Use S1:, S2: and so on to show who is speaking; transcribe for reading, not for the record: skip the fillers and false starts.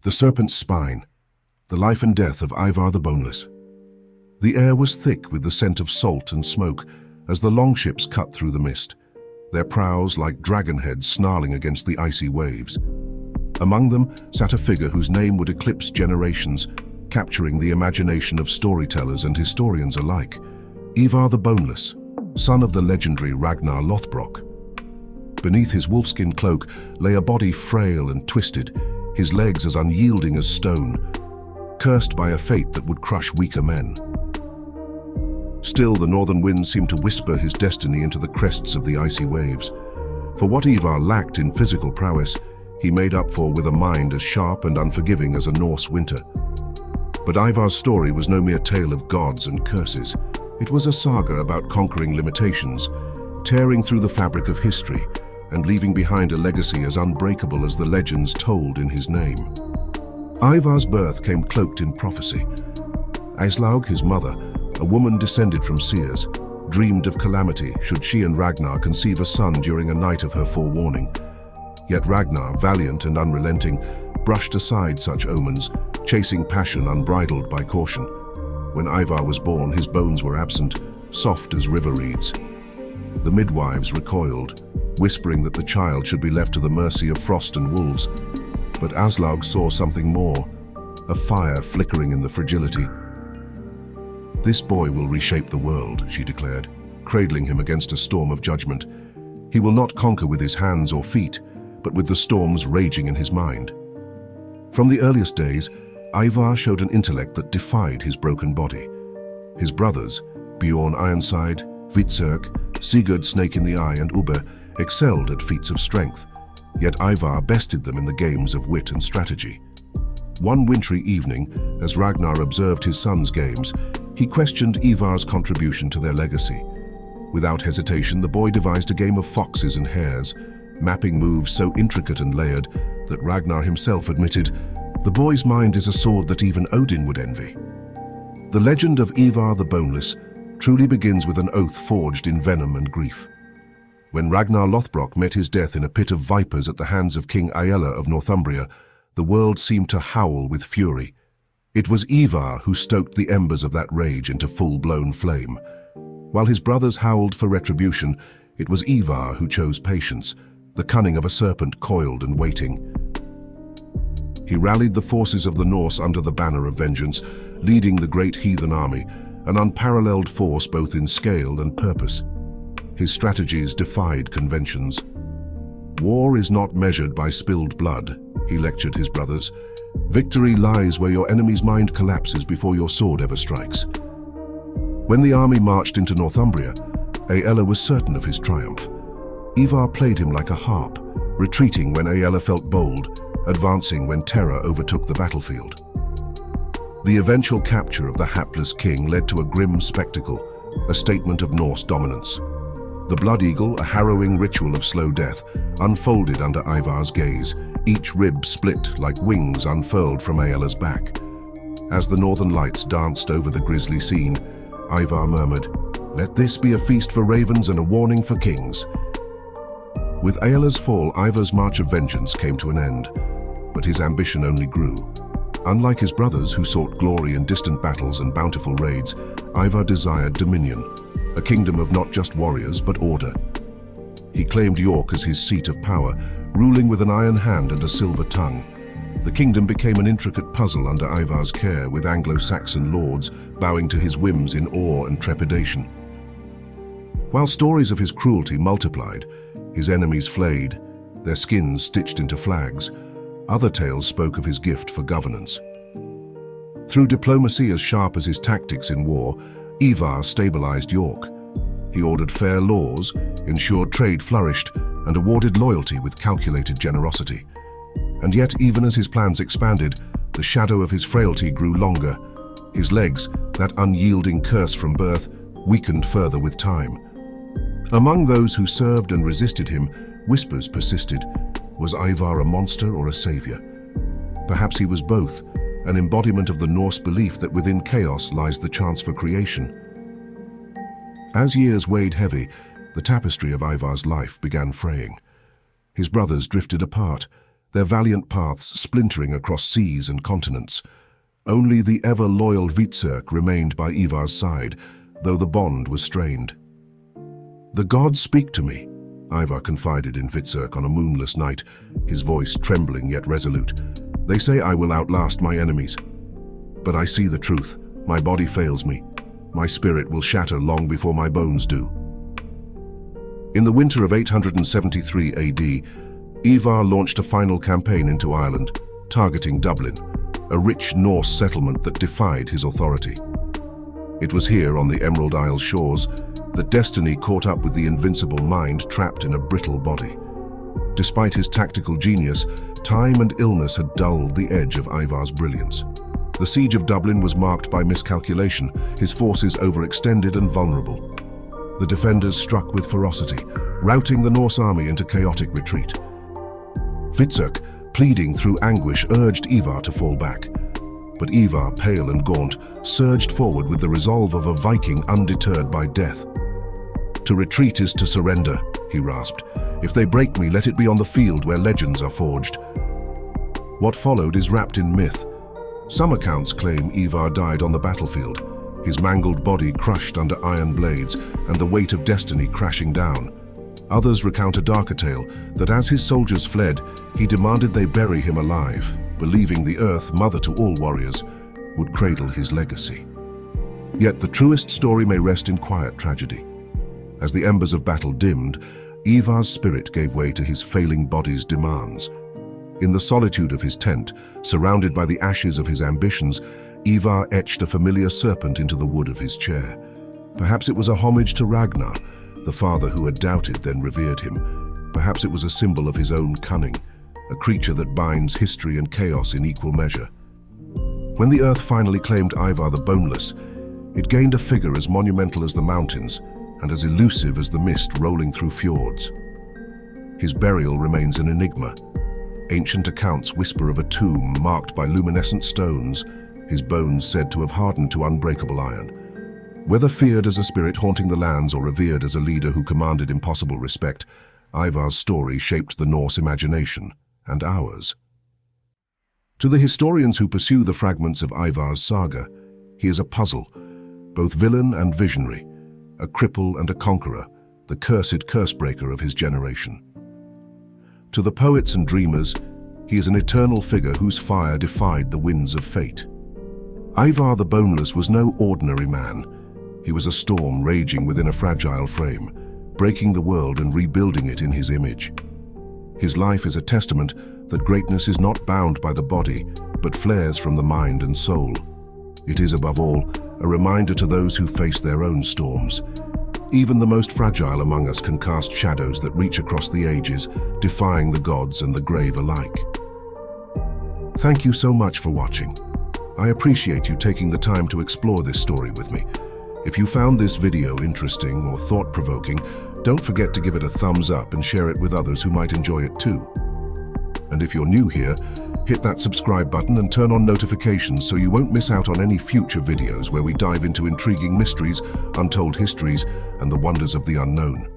S1: The Serpent's Spine, the life and death of Ivar the Boneless. The air was thick with the scent of salt and smoke as the longships cut through the mist, their prows like dragon heads snarling against the icy waves. Among them sat a figure whose name would eclipse generations, capturing the imagination of storytellers and historians alike. Ivar the Boneless, son of the legendary Ragnar Lothbrok. Beneath his wolfskin cloak lay a body frail and twisted, his legs as unyielding as stone, cursed by a fate that would crush weaker men. Still, the northern winds seemed to whisper his destiny into the crests of the icy waves. For what Ivar lacked in physical prowess, he made up for with a mind as sharp and unforgiving as a Norse winter. But Ivar's story was no mere tale of gods and curses. It was a saga about conquering limitations, tearing through the fabric of history, and leaving behind a legacy as unbreakable as the legends told in his name. Ivar's birth came cloaked in prophecy. Aslaug, his mother, a woman descended from seers, dreamed of calamity should she and Ragnar conceive a son during a night of her forewarning. Yet Ragnar, valiant and unrelenting, brushed aside such omens, chasing passion unbridled by caution. When Ivar was born, his bones were absent, soft as river reeds. The midwives recoiled, whispering that the child should be left to the mercy of frost and wolves. But Aslaug saw something more, a fire flickering in the fragility. "This boy will reshape the world," she declared, cradling him against a storm of judgment. "He will not conquer with his hands or feet, but with the storms raging in his mind." From the earliest days, Ivar showed an intellect that defied his broken body. His brothers, Bjorn Ironside, Hvitserk, Sigurd Snake in the Eye, and Ubbe, excelled at feats of strength, yet Ivar bested them in the games of wit and strategy. One wintry evening, as Ragnar observed his son's games, he questioned Ivar's contribution to their legacy. Without hesitation, the boy devised a game of foxes and hares, mapping moves so intricate and layered that Ragnar himself admitted, "The boy's mind is a sword that even Odin would envy." The legend of Ivar the Boneless truly begins with an oath forged in venom and grief. When Ragnar Lothbrok met his death in a pit of vipers at the hands of King Aella of Northumbria, the world seemed to howl with fury. It was Ivar who stoked the embers of that rage into full-blown flame. While his brothers howled for retribution, it was Ivar who chose patience, the cunning of a serpent coiled and waiting. He rallied the forces of the Norse under the banner of vengeance, leading the Great Heathen Army, an unparalleled force both in scale and purpose. His strategies defied conventions. "War is not measured by spilled blood," he lectured his brothers. "Victory lies where your enemy's mind collapses before your sword ever strikes." When the army marched into Northumbria, Aella was certain of his triumph. Ivar played him like a harp, retreating when Aella felt bold, advancing when terror overtook the battlefield. The eventual capture of the hapless king led to a grim spectacle, a statement of Norse dominance. The Blood Eagle, a harrowing ritual of slow death, unfolded under Ivar's gaze, each rib split like wings unfurled from Aella's back. As the northern lights danced over the grisly scene, Ivar murmured, "Let this be a feast for ravens and a warning for kings." With Aella's fall, Ivar's march of vengeance came to an end, but his ambition only grew. Unlike his brothers who sought glory in distant battles and bountiful raids, Ivar desired dominion, a kingdom of not just warriors but order. He claimed York as his seat of power, ruling with an iron hand and a silver tongue. The kingdom became an intricate puzzle under Ivar's care, with Anglo-Saxon lords bowing to his whims in awe and trepidation. While stories of his cruelty multiplied, his enemies flayed, their skins stitched into flags, other tales spoke of his gift for governance. Through diplomacy as sharp as his tactics in war, Ivar stabilized York. He ordered fair laws, ensured trade flourished, and awarded loyalty with calculated generosity. And yet, even as his plans expanded, the shadow of his frailty grew longer. His legs, that unyielding curse from birth, weakened further with time. Among those who served and resisted him, whispers persisted. Was Ivar a monster or a savior? Perhaps he was both, an embodiment of the Norse belief that within chaos lies the chance for creation. As years weighed heavy, the tapestry of Ivar's life began fraying. His brothers drifted apart, their valiant paths splintering across seas and continents. Only the ever-loyal Hvitserk remained by Ivar's side, though the bond was strained. "The gods speak to me," Ivar confided in Hvitserk on a moonless night, his voice trembling yet resolute. "They say I will outlast my enemies. But I see the truth. My body fails me. My spirit will shatter long before my bones do." In the winter of 873 AD, Ivar launched a final campaign into Ireland, targeting Dublin, a rich Norse settlement that defied his authority. It was here, on the Emerald Isle shores, that destiny caught up with the invincible mind trapped in a brittle body. Despite his tactical genius, time and illness had dulled the edge of Ivar's brilliance. The siege of Dublin was marked by miscalculation, his forces overextended and vulnerable. The defenders struck with ferocity, routing the Norse army into chaotic retreat. Hvitserk, pleading through anguish, urged Ivar to fall back. But Ivar, pale and gaunt, surged forward with the resolve of a Viking undeterred by death. "To retreat is to surrender," he rasped. "If they break me, let it be on the field where legends are forged." What followed is wrapped in myth. Some accounts claim Ivar died on the battlefield, his mangled body crushed under iron blades and the weight of destiny crashing down. Others recount a darker tale, that as his soldiers fled, he demanded they bury him alive, believing the earth, mother to all warriors, would cradle his legacy. Yet the truest story may rest in quiet tragedy. As the embers of battle dimmed, Ivar's spirit gave way to his failing body's demands. In the solitude of his tent, surrounded by the ashes of his ambitions, Ivar etched a familiar serpent into the wood of his chair. Perhaps it was a homage to Ragnar, the father who had doubted then revered him. Perhaps it was a symbol of his own cunning, a creature that binds history and chaos in equal measure. When the earth finally claimed Ivar the Boneless, it gained a figure as monumental as the mountains and as elusive as the mist rolling through fjords. His burial remains an enigma. Ancient accounts whisper of a tomb marked by luminescent stones, his bones said to have hardened to unbreakable iron. Whether feared as a spirit haunting the lands or revered as a leader who commanded impossible respect, Ivar's story shaped the Norse imagination, and ours. To the historians who pursue the fragments of Ivar's saga, he is a puzzle, both villain and visionary, a cripple and a conqueror, the cursed cursebreaker of his generation. To the poets and dreamers, he is an eternal figure whose fire defied the winds of fate. Ivar the Boneless was no ordinary man. He was a storm raging within a fragile frame, breaking the world and rebuilding it in his image. His life is a testament that greatness is not bound by the body, but flares from the mind and soul. It is, above all, a reminder to those who face their own storms. Even the most fragile among us can cast shadows that reach across the ages, defying the gods and the grave alike. Thank you so much for watching. I appreciate you taking the time to explore this story with me. If you found this video interesting or thought-provoking, don't forget to give it a thumbs up and share it with others who might enjoy it too. And if you're new here, hit that subscribe button and turn on notifications so you won't miss out on any future videos where we dive into intriguing mysteries, untold histories, and the wonders of the unknown.